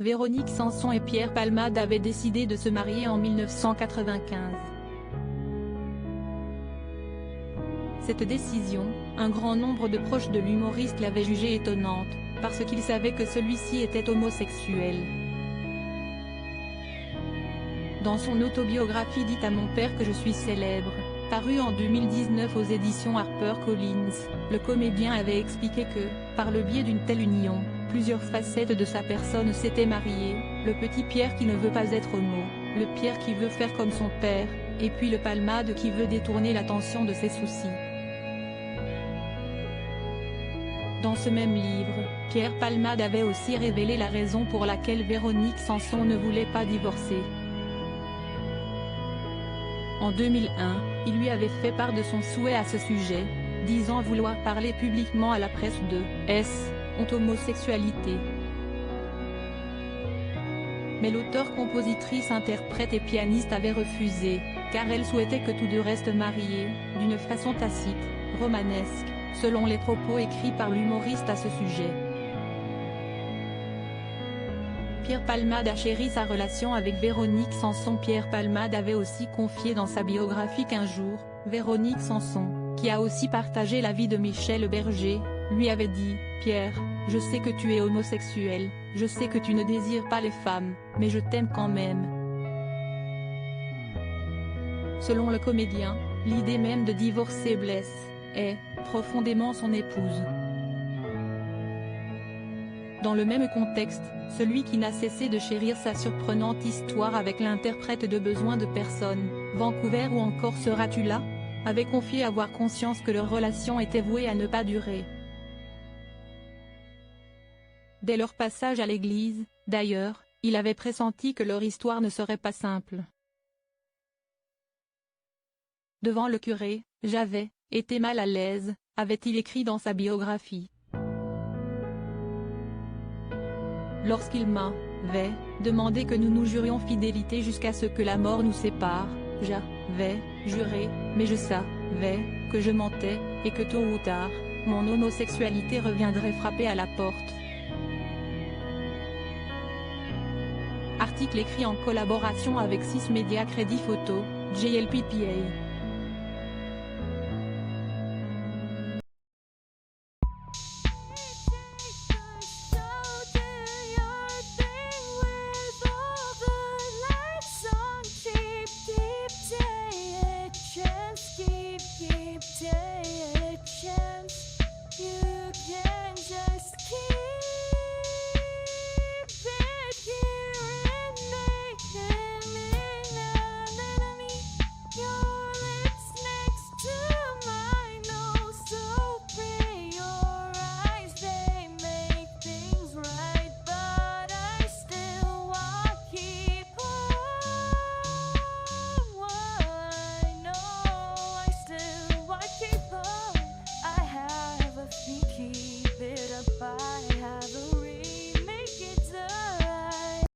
Véronique Sanson et Pierre Palmade avaient décidé de se marier en 1995. Cette décision, un grand nombre de proches de l'humoriste l'avaient jugée étonnante, parce qu'ils savaient que celui-ci était homosexuel. Dans son autobiographie Dites à mon père que je suis célèbre, parue en 2019 aux éditions HarperCollins, le comédien avait expliqué que, par le biais d'une telle union, plusieurs facettes de sa personne s'étaient mariées, le petit Pierre qui ne veut pas être homo, le Pierre qui veut faire comme son père, et puis le Palmade qui veut détourner l'attention de ses soucis. Dans ce même livre, Pierre Palmade avait aussi révélé la raison pour laquelle Véronique Sanson ne voulait pas divorcer. En 2001, il lui avait fait part de son souhait à ce sujet, disant vouloir parler publiquement à la presse de S. homosexualité. Mais l'auteure, compositrice, interprète et pianiste avait refusé, car elle souhaitait que tous deux restent mariés, d'une façon tacite, romanesque, selon les propos écrits par l'humoriste à ce sujet. Pierre Palmade a chéri sa relation avec Véronique Sanson. Pierre Palmade avait aussi confié dans sa biographie qu'un jour, Véronique Sanson, qui a aussi partagé la vie de Michel Berger, lui avait dit « Pierre, je sais que tu es homosexuel, je sais que tu ne désires pas les femmes, mais je t'aime quand même ». Selon le comédien, l'idée même de divorcer blesse, profondément son épouse. Dans le même contexte, celui qui n'a cessé de chérir sa surprenante histoire avec l'interprète de Besoin de personne, Vancouver ou encore Seras-tu là, avait confié avoir conscience que leur relation était vouée à ne pas durer. Dès leur passage à l'église, d'ailleurs, il avait pressenti que leur histoire ne serait pas simple. Devant le curé, j'avais été mal à l'aise, avait-il écrit dans sa biographie. Lorsqu'il m'avait demandé que nous nous jurions fidélité jusqu'à ce que la mort nous sépare, j'avais juré, mais je savais que je mentais, et que tôt ou tard, mon homosexualité reviendrait frapper à la porte. Article écrit en collaboration avec 6 Médias Crédit Photo, JLPPA.